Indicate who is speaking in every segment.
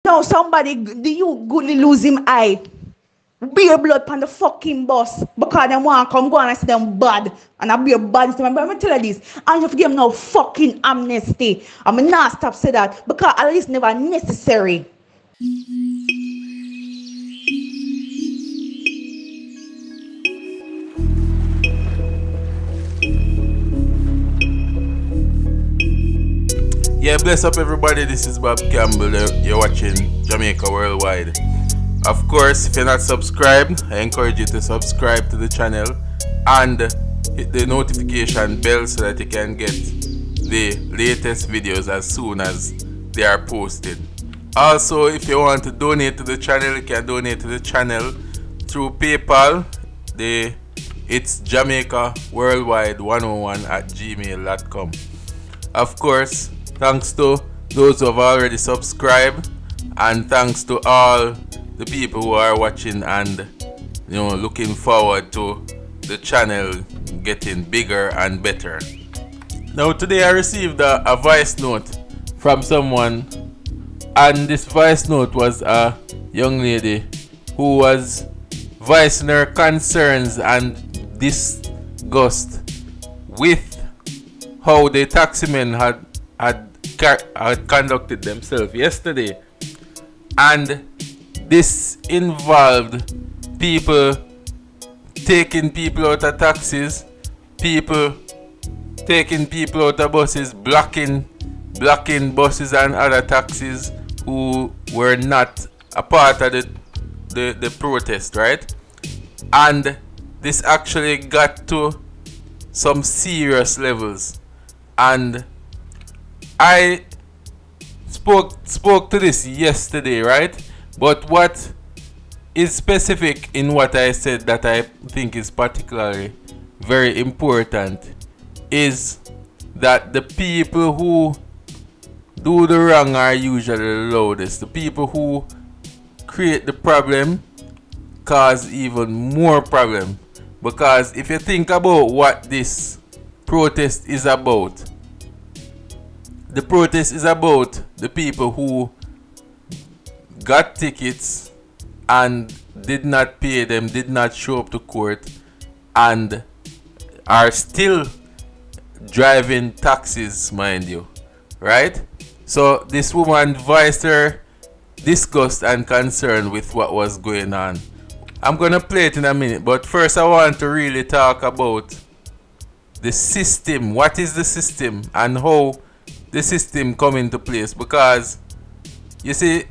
Speaker 1: Now somebody, do you goodly lose him eye? Beer blood on the fucking bus because they want to come go and I see them bad and I be a bad system. But I'm tell you this, and you have to give them no fucking amnesty. I'm not stop say that because at least never necessary.
Speaker 2: Yeah, bless up everybody. This is Bob Campbell. You're watching Jamaica Worldwide. Of course, if you're not subscribed, I encourage you to subscribe to the channel and hit the notification bell so that you can get the latest videos as soon as they are posted. Also, if you want to donate to the channel, you can donate to the channel through PayPal. It's Jamaica Worldwide 101 at gmail.com. Of course, thanks to those who have already subscribed, and thanks to all the people who are watching and looking forward to the channel getting bigger and better. Now today I received a voice note from someone, and this voice note was a young lady who was voicing her concerns and disgust with how the taximen had conducted themselves yesterday. And this involved people taking people out of taxis, people taking people out of buses, blocking buses and other taxis who were not a part of the protest, right? And this actually got to some serious levels. And I spoke to this yesterday, right? But what is specific in what I said that I think is particularly very important is that the people who do the wrong are usually the loudest. The people who create the problem cause even more problem. Because if you think about what this protest is about, the protest is about the people who got tickets and did not pay them, did not show up to court, and are still driving taxis, mind you, right? So this woman voiced her disgust and concern with what was going on. I'm gonna play it in a minute, but first I want to really talk about the system. What is the system and how the system come into place? Because you see,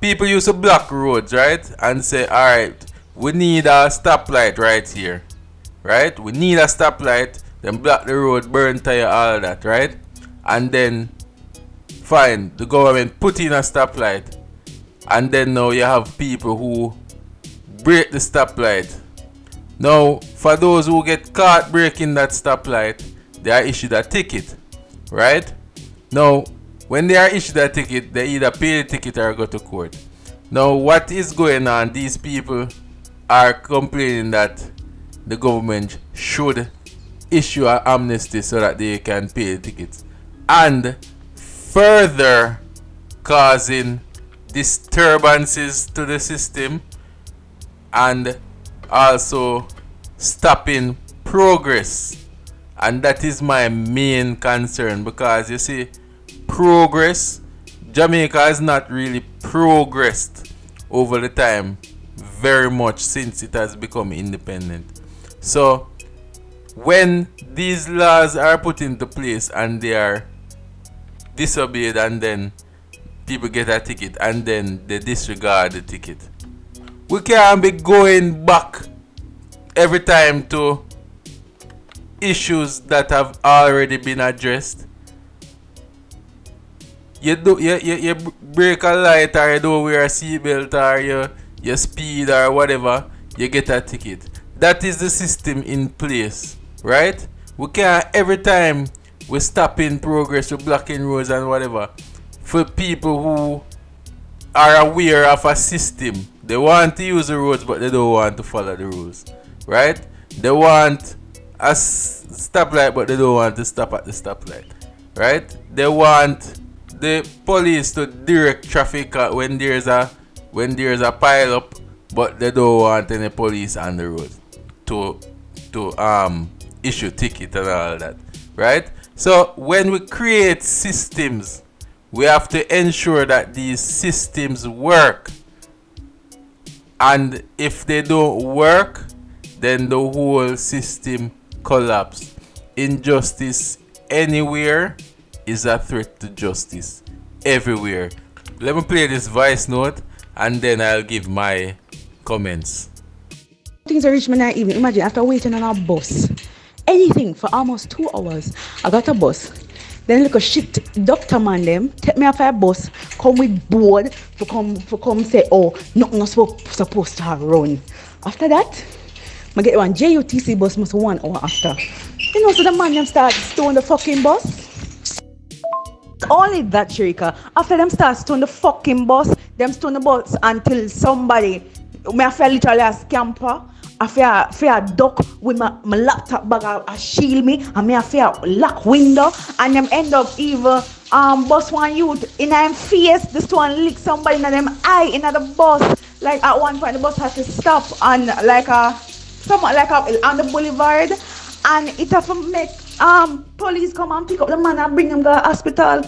Speaker 2: people used to block roads, right? And say, alright, we need a stoplight right here, right? We need a stoplight. Then block the road, burn tire, all that, right? And then fine, the government put in a stoplight, and then now you have people who break the stoplight. Now, for those who get caught breaking that stoplight, they are issued a ticket, right? Now, when they are issued a ticket, they either pay the ticket or go to court. Now, what is going on? These people are complaining that the government should issue an amnesty so that they can pay the tickets, and further causing disturbances to the system and also stopping progress. And that is my main concern, because you see, progress, Jamaica has not really progressed over the time very much since it has become independent. So when these laws are put into place and they are disobeyed, and then people get a ticket and then they disregard the ticket, we can't be going back every time to issues that have already been addressed. You break a light, or you don't wear a seatbelt, or you speed or whatever, you get a ticket. That is the system in place, right? We can't every time we stop in progress, we're blocking roads and whatever. For people who are aware of a system, they want to use the roads but they don't want to follow the rules, right? They want a stoplight but they don't want to stop at the stoplight, right? They want the police to direct traffic when there's a pile up, but they don't want any police on the road to issue ticket and all that, right? So when we create systems, we have to ensure that these systems work, and if they don't work, then the whole system collapses. Injustice anywhere is a threat to justice everywhere. Let me play this voice note and then I'll give my comments.
Speaker 1: Things are reach me now even. Imagine after waiting on a bus. Anything for almost 2 hours. I got a bus. Then look a shit doctor man them take me off a bus, come with board for come say, oh, nothing not supposed to run. After that, I get one JUTC bus must 1 hour after. You know, so the man them start stone the fucking bus. Only that, Sharika. After them start stone the fucking bus, them stone the bus until somebody, me feel literally a scamper. I fear duck with my laptop bag a shield me, and me I fear lock window, and them end up even bus one youth in them face. This one lick somebody in them eye in the bus. Like at one point the bus has to stop on like on the boulevard, and it have to make police come and pick up the man and bring him to the hospital.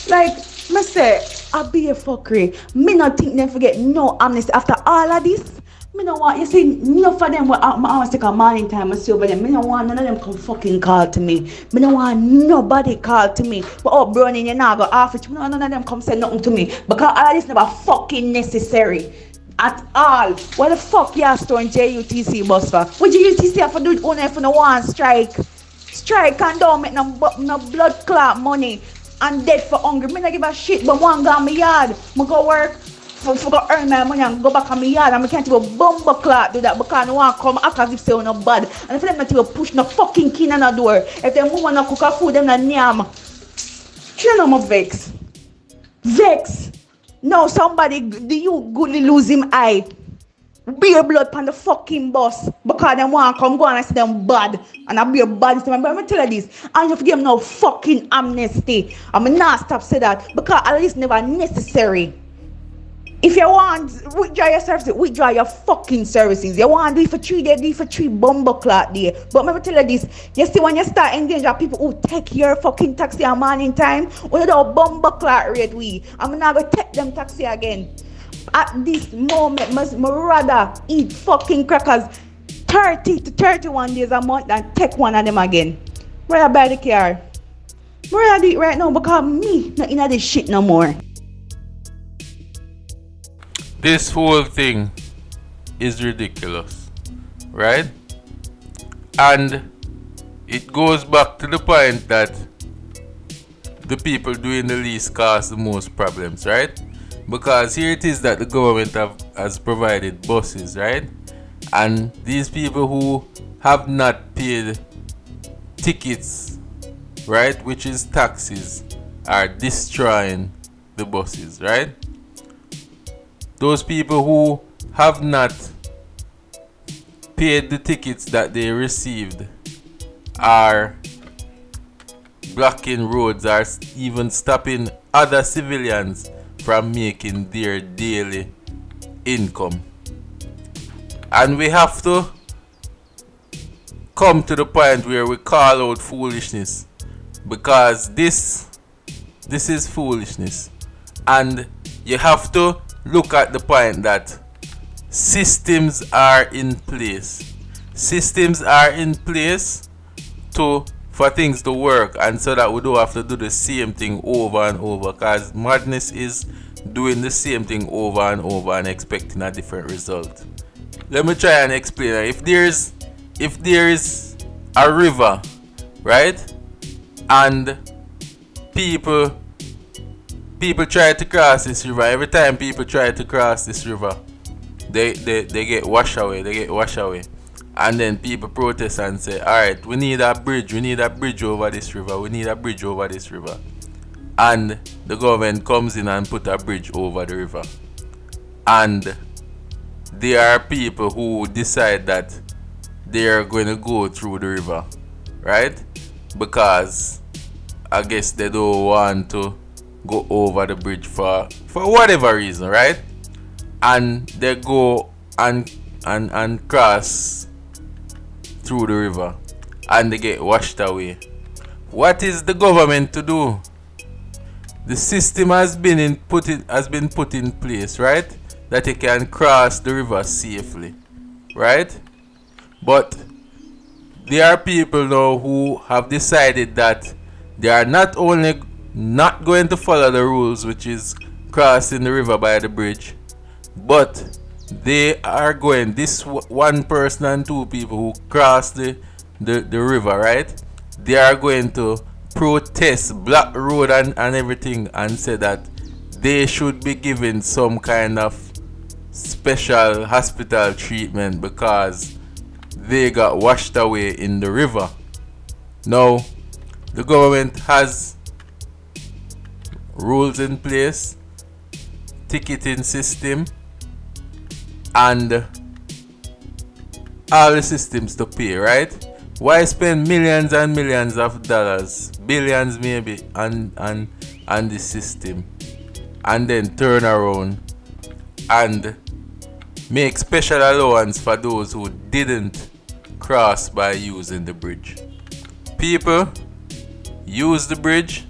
Speaker 1: Like me say, I be a fuckery. Me not think them forget no amnesty after all of this. Me no want, you see, enough of them will always take a morning time and see over them. Me no want none of them come fucking call to me. Me no want nobody call to me. But oh, Brownie, you now go off it. Me no want none of them come say nothing to me. Because all of this never fucking necessary. At all. What the fuck you are storing JUTC bus for? What JUTC have to do it only if you no want strike? Strike and don't make no blood clot money and dead for hungry. Me no give a shit, but one go on my yard. Me go work. For go earn my money and go back on my yard, and I can't even bumper clock do that because I want to come act as if they are not bad. And if them not even push no fucking key on the door, if them woman not cook a food, them not nyam. You know my vex. Vex. Now somebody, do you goodly lose him eye? Beer blood on the fucking bus because them want to come go and say them bad. And I be a bad. But I'm tell you this, I just give them no fucking amnesty. I'm not stop say that because all this never necessary. If you want withdraw your services, withdraw your fucking services. You want to do it for 3 days, do it for 3 bumper clock day. But let me tell you this, you see when you start engaging people who take your fucking taxi at morning time, when you do a bumper clock rate I'm not going to take them taxi again. At this moment, I rather eat fucking crackers 30 to 31 days a month than take one of them again. Where I buy the car? Where I do it right now because me not in this shit no more.
Speaker 2: This whole thing is ridiculous, right? And it goes back to the point that the people doing the least cause the most problems, right? Because here it is that the government has provided buses, right? And these people who have not paid tickets, right, which is taxes, are destroying the buses, right? Those people who have not paid the tickets that they received are blocking roads, are even stopping other civilians from making their daily income. And we have to come to the point where we call out foolishness, because this is foolishness. And you have to look at the point that systems are in place. Systems are in place for things to work, and so that we don't have to do the same thing over and over, because madness is doing the same thing over and over and expecting a different result. Let me try and explain. If there is a river, right, and people try to cross this river, every time people try to cross this river, they get washed away. And then people protest and say, alright, we need a bridge over this river. And the government comes in and put a bridge over the river. And there are people who decide that they are going to go through the river, right? Because I guess they don't want to go over the bridge for whatever reason, right? And they go and cross through the river and they get washed away. What is the government to do? The system has been put in place, right? That you can cross the river safely, right? But there are people now who have decided that they are not only not going to follow the rules, which is crossing the river by the bridge, but they are going, this one person and two people who cross the river, right? They are going to protest, block road and everything, and say that they should be given some kind of special hospital treatment because they got washed away in the river. Now, the government has rules in place, ticketing system, and all the systems to pay, right? Why spend millions and millions of dollars, billions maybe, on the system, and then turn around and make special allowance for those who didn't cross by using the bridge? People, use the bridge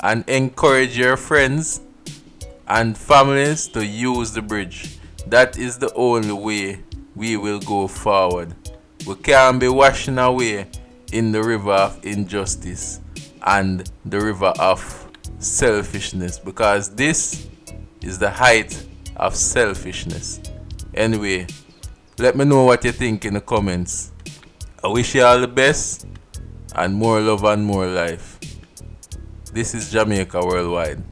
Speaker 2: and encourage your friends and families to use the bridge. That is the only way we will go forward. We can't be washing away in the river of injustice and the river of selfishness, because this is the height of selfishness. Anyway, let me know what you think in the comments. I wish you all the best and more love and more life. This is Jamaica Worldwide.